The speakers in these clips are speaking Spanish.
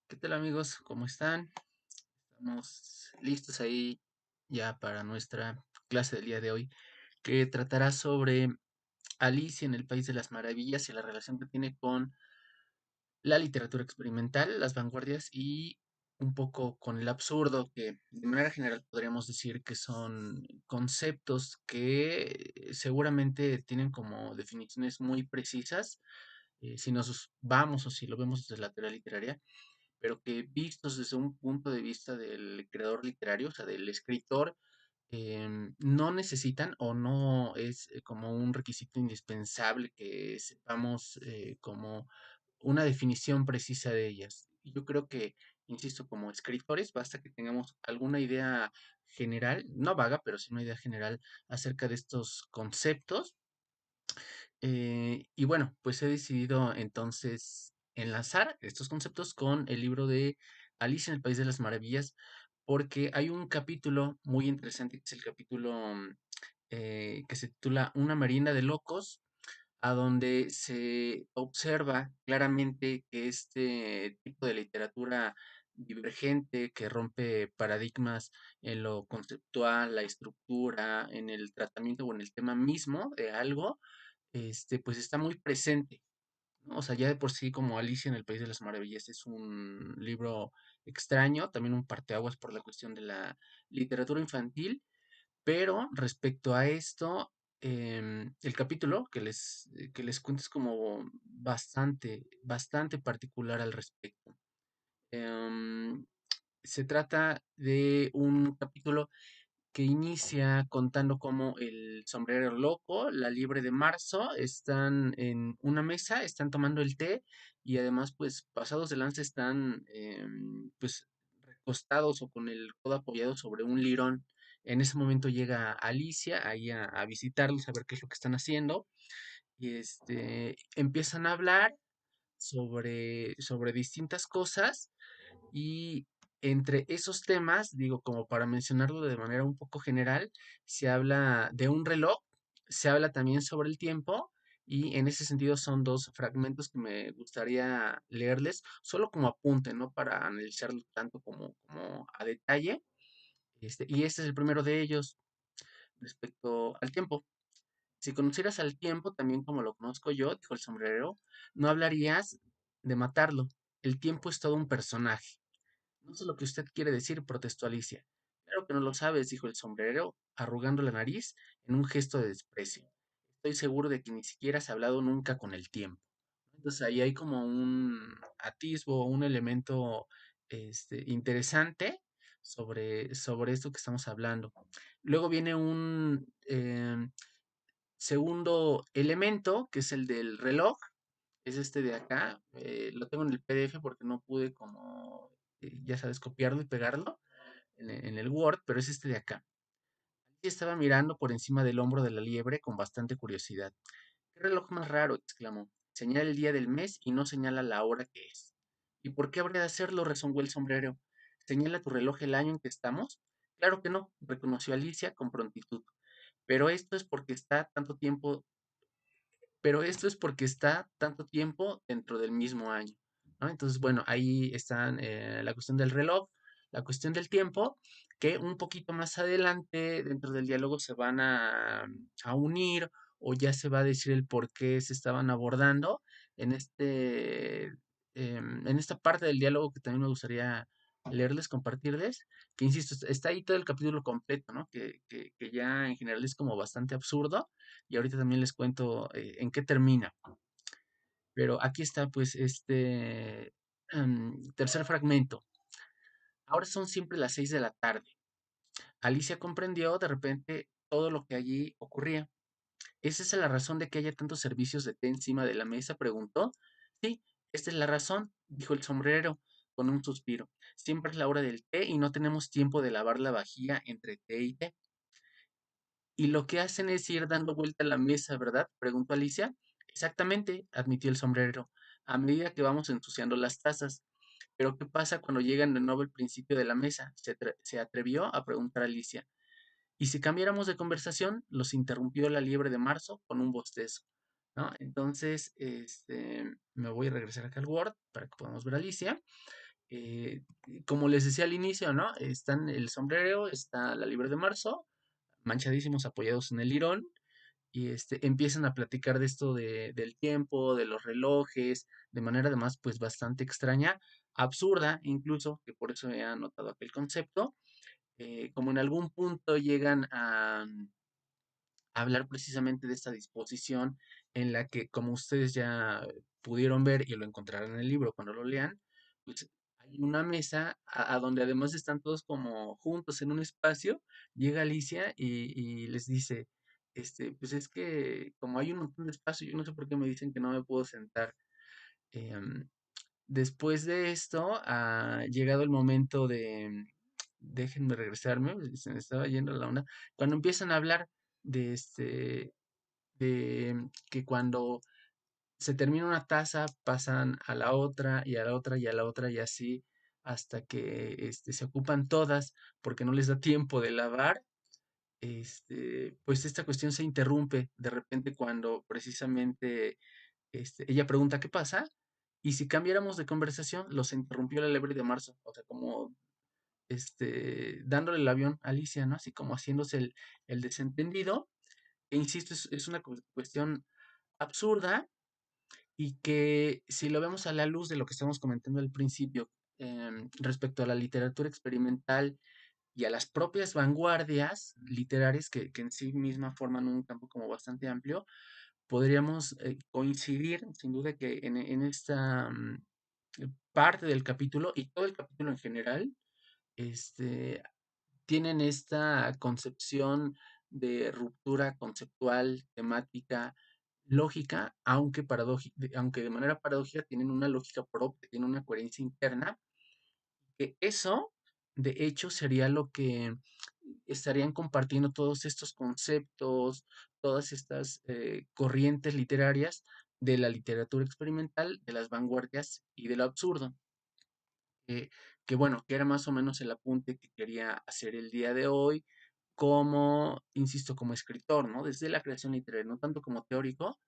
¿Qué tal amigos? ¿Cómo están? Estamos listos ahí ya para nuestra clase del día de hoy, que tratará sobre Alicia en el País de las Maravillas y la relación que tiene con la literatura experimental, las vanguardias y un poco con el absurdo, que de manera general podríamos decir que son conceptos que seguramente tienen como definiciones muy precisas, si nos vamos o si lo vemos desde la teoría literaria, pero que vistos desde un punto de vista del creador literario, o sea, del escritor, no necesitan o no es como un requisito indispensable que sepamos como una definición precisa de ellas. Yo creo que, insisto, como escritores, basta que tengamos alguna idea general, no vaga, pero sí una idea general acerca de estos conceptos. Y bueno, pues he decidido entonces enlazar estos conceptos con el libro de Alicia en el País de las Maravillas, porque hay un capítulo muy interesante, que es el capítulo que se titula Una merienda de locos, a donde se observa claramente que este tipo de literatura divergente que rompe paradigmas en lo conceptual, la estructura, en el tratamiento o en el tema mismo de algo, pues está muy presente, ¿no? O sea, ya de por sí como Alicia en el País de las Maravillas es un libro extraño, también un parteaguas por la cuestión de la literatura infantil, pero respecto a esto, el capítulo que les cuento es como bastante particular al respecto. Em, Se trata de un capítulo que inicia contando cómo el sombrero loco, la liebre de marzo, están en una mesa, están tomando el té y además, pues, pasados de lanza están, pues, recostados o con el codo apoyado sobre un lirón. En ese momento llega Alicia ahí a visitarlos, a ver qué es lo que están haciendo y empiezan a hablar sobre distintas cosas y entre esos temas, digo, como para mencionarlo de manera un poco general, se habla de un reloj, se habla también sobre el tiempo, y en ese sentido son dos fragmentos que me gustaría leerles, solo como apunte, no para analizarlo tanto como a detalle. Y este es el primero de ellos respecto al tiempo. Si conocieras al tiempo también como lo conozco yo, dijo el sombrerero, no hablarías de matarlo. El tiempo es todo un personaje. No sé lo que usted quiere decir, protestó Alicia. Claro que no lo sabes, dijo el sombrerero, arrugando la nariz en un gesto de desprecio. Estoy seguro de que ni siquiera has hablado nunca con el tiempo. Entonces ahí hay como un atisbo, un elemento interesante sobre esto que estamos hablando. Luego viene un segundo elemento, que es el del reloj, es este de acá. Lo tengo en el PDF porque no pude como, ya sabes, copiarlo y pegarlo en el Word, pero es este de acá. Alicia estaba mirando por encima del hombro de la liebre con bastante curiosidad. ¿Qué reloj más raro? Exclamó. Señala el día del mes y no señala la hora que es. ¿Y por qué habría de hacerlo? Rezongó el sombrero. ¿Señala tu reloj el año en que estamos? Claro que no, reconoció Alicia con prontitud. Pero esto es porque está tanto tiempo pero esto es porque está tanto tiempo dentro del mismo año, ¿no? Entonces, bueno, ahí están la cuestión del reloj, la cuestión del tiempo, que un poquito más adelante dentro del diálogo se van a unir o ya se va a decir el por qué se estaban abordando en en esta parte del diálogo que también me gustaría leerles, compartirles, que insisto, está ahí todo el capítulo completo, ¿no? Que ya en general es como bastante absurdo, y ahorita también les cuento en qué termina. Pero aquí está pues tercer fragmento. Ahora son siempre las 6 de la tarde. Alicia comprendió de repente todo lo que allí ocurría. ¿Es esa la razón de que haya tantos servicios de té encima de la mesa? Preguntó. Sí, esta es la razón, dijo el sombrero con un suspiro. Siempre es la hora del té y no tenemos tiempo de lavar la vajilla entre té y té. Y lo que hacen es ir dando vuelta a la mesa, ¿verdad? Preguntó Alicia. Exactamente, admitió el sombrero, a medida que vamos ensuciando las tazas. Pero ¿qué pasa cuando llegan de nuevo al principio de la mesa? Se atrevió a preguntar Alicia. Y si cambiáramos de conversación, los interrumpió la liebre de marzo con un bostezo, ¿no? Entonces, me voy a regresar acá al Word para que podamos ver a Alicia. eh, como les decía al inicio, ¿no? Están el sombrero, está la Libre de Marzo, manchadísimos apoyados en el lirón, y empiezan a platicar de esto del tiempo, de los relojes, de manera además pues bastante extraña, absurda incluso, que por eso he anotado aquel concepto, como en algún punto llegan a hablar precisamente de esta disposición en la que, como ustedes ya pudieron ver y lo encontrarán en el libro cuando lo lean, pues hay una mesa a donde además están todos como juntos en un espacio, llega Alicia y les dice, pues es que como hay un montón de espacio, yo no sé por qué me dicen que no me puedo sentar. Em, Después de esto, ha llegado el momento déjenme regresarme, se me estaba yendo la onda, cuando empiezan a hablar de que cuando se termina una taza pasan a la otra y a la otra y a la otra y así hasta que se ocupan todas porque no les da tiempo de lavar. Pues esta cuestión se interrumpe de repente cuando precisamente ella pregunta qué pasa, y si cambiáramos de conversación los interrumpió la Lebre de Marzo, o sea, como dándole el avión a Alicia, ¿no? Así como haciéndose el desentendido. E insisto, es una cuestión absurda y que si lo vemos a la luz de lo que estamos comentando al principio, respecto a la literatura experimental y a las propias vanguardias literarias que en sí misma forman un campo como bastante amplio, podríamos coincidir sin duda que en esta parte del capítulo y todo el capítulo en general, este, tienen esta concepción de ruptura conceptual, temática, lógica, aunque de manera paradójica tienen una lógica propia, tienen una coherencia interna, que eso, de hecho, sería lo que estarían compartiendo todos estos conceptos, todas estas corrientes literarias de la literatura experimental, de las vanguardias y de lo absurdo que, que bueno, que era más o menos el apunte que quería hacer el día de hoy, como, insisto, como escritor, ¿no? Desde la creación literaria, no tanto como teórico,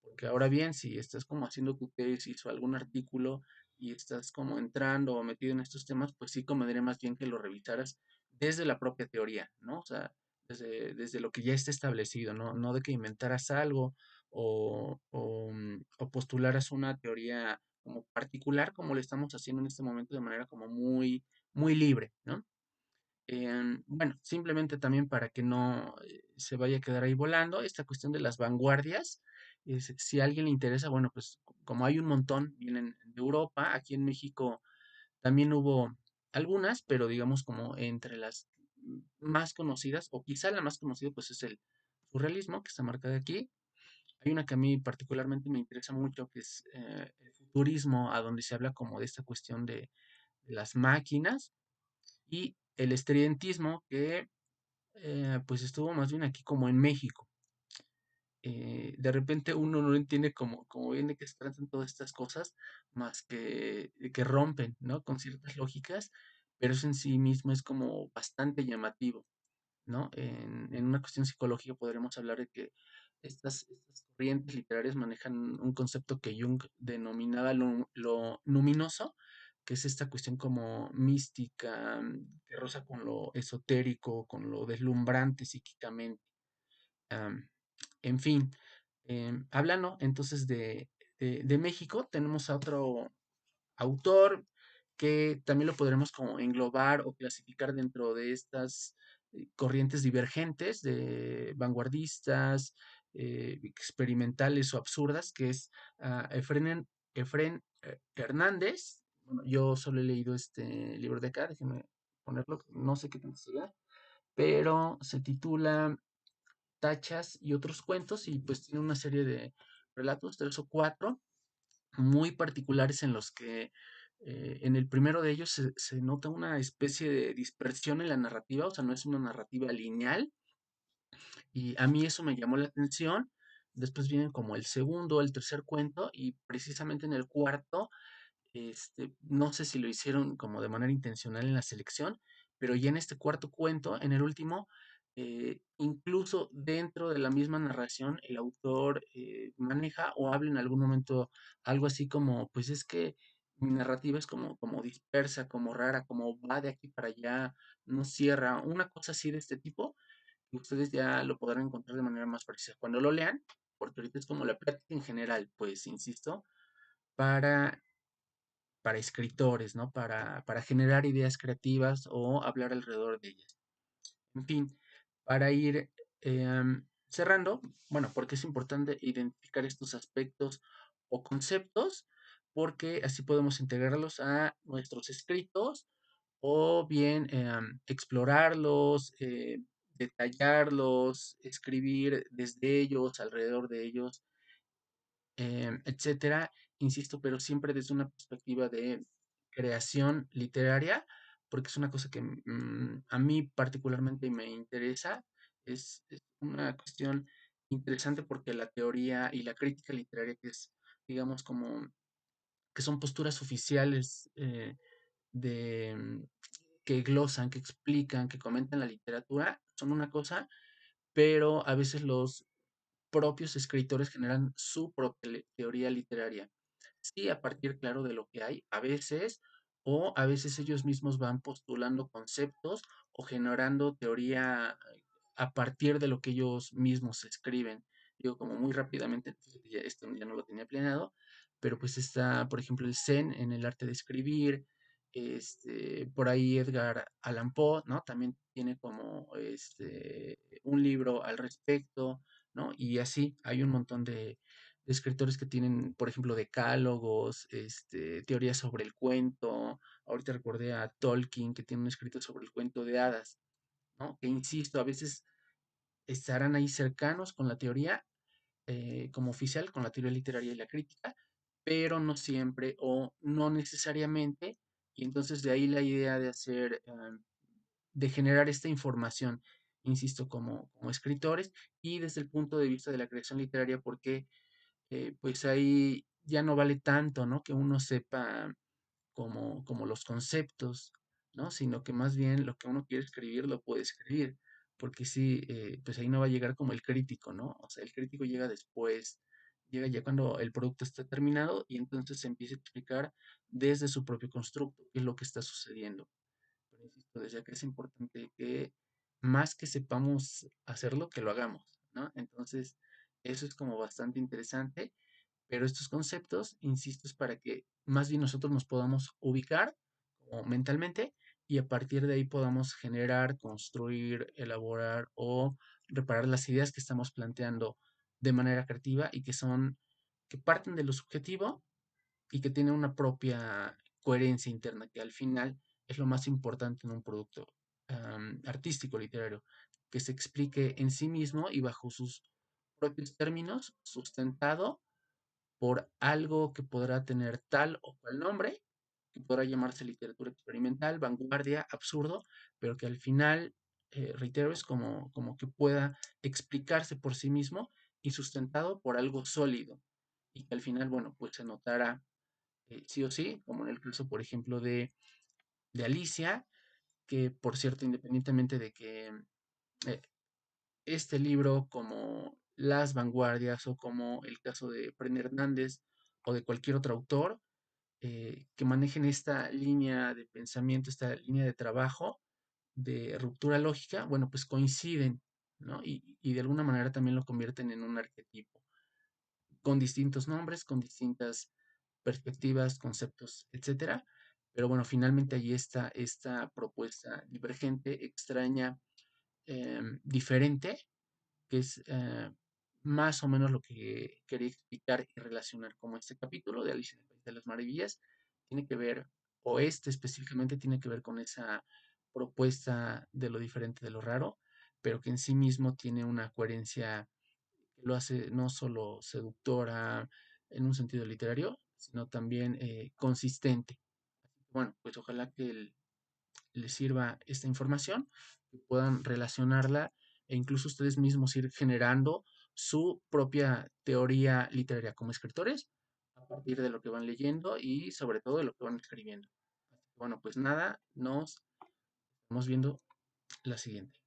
porque ahora bien, si estás como haciendo tu tesis o algún artículo y estás como entrando o metido en estos temas, pues sí convendría más bien que lo revisaras desde la propia teoría, ¿no? O sea, desde lo que ya está establecido, ¿no? No de que inventaras algo o postularas una teoría como particular, como lo estamos haciendo en este momento de manera como muy, muy libre, ¿no? Bueno, simplemente también para que no se vaya a quedar ahí volando, esta cuestión de las vanguardias, si a alguien le interesa, bueno, pues como hay un montón, vienen de Europa, aquí en México también hubo algunas, pero digamos como entre las más conocidas, o quizá la más conocida, pues es el surrealismo, que está marcada aquí. Hay una que a mí particularmente me interesa mucho, que es el futurismo, a donde se habla como de esta cuestión de las máquinas, y el estridentismo, que pues estuvo más bien aquí como en México. De repente uno no entiende como bien de qué se tratan todas estas cosas, más que rompen, ¿no? Con ciertas lógicas, pero eso en sí mismo es como bastante llamativo, ¿no? En una cuestión psicológica podremos hablar de que estas corrientes literarias manejan un concepto que Jung denominaba lo luminoso, que es esta cuestión como mística, que roza con lo esotérico, con lo deslumbrante psíquicamente. Am, en fin, hablando entonces de México, tenemos a otro autor que también lo podremos como englobar o clasificar dentro de estas corrientes divergentes de vanguardistas, experimentales o absurdas, que es Efrén Hernández. Bueno, yo solo he leído este libro de acá, déjenme ponerlo, no sé qué tanto será, pero se titula Tachas y otros cuentos, y pues tiene una serie de relatos, tres o cuatro, muy particulares en los que en el primero de ellos se nota una especie de dispersión en la narrativa, o sea, no es una narrativa lineal, y a mí eso me llamó la atención. Después vienen como el segundo, el tercer cuento, y precisamente en el cuarto no sé si lo hicieron como de manera intencional en la selección, pero ya en este cuarto cuento, en el último, incluso dentro de la misma narración, el autor maneja o habla en algún momento algo así como, pues es que Mi narrativa es como dispersa, como rara, como va de aquí para allá, no cierra, una cosa así de este tipo, y ustedes ya lo podrán encontrar de manera más precisa. Cuando lo lean, porque ahorita es como la práctica en general, pues insisto, para, para escritores, ¿no? Para generar ideas creativas o hablar alrededor de ellas. En fin, para ir cerrando, bueno, porque es importante identificar estos aspectos o conceptos, porque así podemos integrarlos a nuestros escritos o bien explorarlos, detallarlos, escribir desde ellos, alrededor de ellos, etcétera. Insisto, pero siempre desde una perspectiva de creación literaria, porque es una cosa que a mí particularmente me interesa. Es una cuestión interesante porque la teoría y la crítica literaria, que es, digamos, como que son posturas oficiales de que glosan, que explican, que comentan la literatura, son una cosa, pero a veces los propios escritores generan su propia teoría literaria. Sí, a partir, claro, de lo que hay, a veces, o a veces ellos mismos van postulando conceptos o generando teoría a partir de lo que ellos mismos escriben. Digo, como muy rápidamente, fíjate, esto ya no lo tenía planeado, pero pues está, por ejemplo, el Zen en el arte de escribir, por ahí Edgar Allan Poe, ¿no? También tiene como un libro al respecto, ¿no? Y así hay un montón de escritores que tienen, por ejemplo, decálogos, teorías sobre el cuento. Ahorita recordé a Tolkien, que tiene un escrito sobre el cuento de hadas, ¿no? Que insisto, a veces estarán ahí cercanos con la teoría como oficial, con la teoría literaria y la crítica, pero no siempre o no necesariamente. Y entonces de ahí la idea de hacer, de generar esta información, insisto, como escritores y desde el punto de vista de la creación literaria, porque pues ahí ya no vale tanto, ¿no? Que uno sepa como los conceptos, ¿no? Sino que más bien lo que uno quiere escribir lo puede escribir, porque sí, pues ahí no va a llegar como el crítico, ¿no? O sea, el crítico llega después, llega ya cuando el producto está terminado y entonces se empieza a explicar desde su propio constructo qué es lo que está sucediendo. Pero insisto, desde acá es importante que más que sepamos hacerlo, que lo hagamos, ¿no? Entonces, eso es como bastante interesante, pero estos conceptos, insisto, es para que más bien nosotros nos podamos ubicar como mentalmente y a partir de ahí podamos generar, construir, elaborar o reparar las ideas que estamos planteando de manera creativa y que parten de lo subjetivo y que tienen una propia coherencia interna, que al final es lo más importante en un producto artístico, literario, que se explique en sí mismo y bajo sus propios términos, sustentado por algo que podrá tener tal o cual nombre, que podrá llamarse literatura experimental, vanguardia, absurdo, pero que al final, reitero, es como que pueda explicarse por sí mismo y sustentado por algo sólido. Y que al final, bueno, pues se notará sí o sí, como en el caso, por ejemplo, de Alicia, que por cierto, independientemente de que eh, este libro, como Las Vanguardias o como el caso de Bren Hernández o de cualquier otro autor, que manejen esta línea de pensamiento, esta línea de trabajo de ruptura lógica, bueno, pues coinciden, ¿no? Y de alguna manera también lo convierten en un arquetipo, con distintos nombres, con distintas perspectivas, conceptos, etcétera. Pero bueno, finalmente ahí está esta propuesta divergente, extraña, diferente, que es más o menos lo que quería explicar y relacionar como este capítulo de Alicia en el País de las Maravillas tiene que ver, o este específicamente tiene que ver con esa propuesta de lo diferente, de lo raro, pero que en sí mismo tiene una coherencia que lo hace no solo seductora en un sentido literario, sino también consistente. Bueno, pues ojalá que les sirva esta información, que puedan relacionarla e incluso ustedes mismos ir generando su propia teoría literaria como escritores a partir de lo que van leyendo y sobre todo de lo que van escribiendo. Bueno, pues nada, nos estamos viendo la siguiente.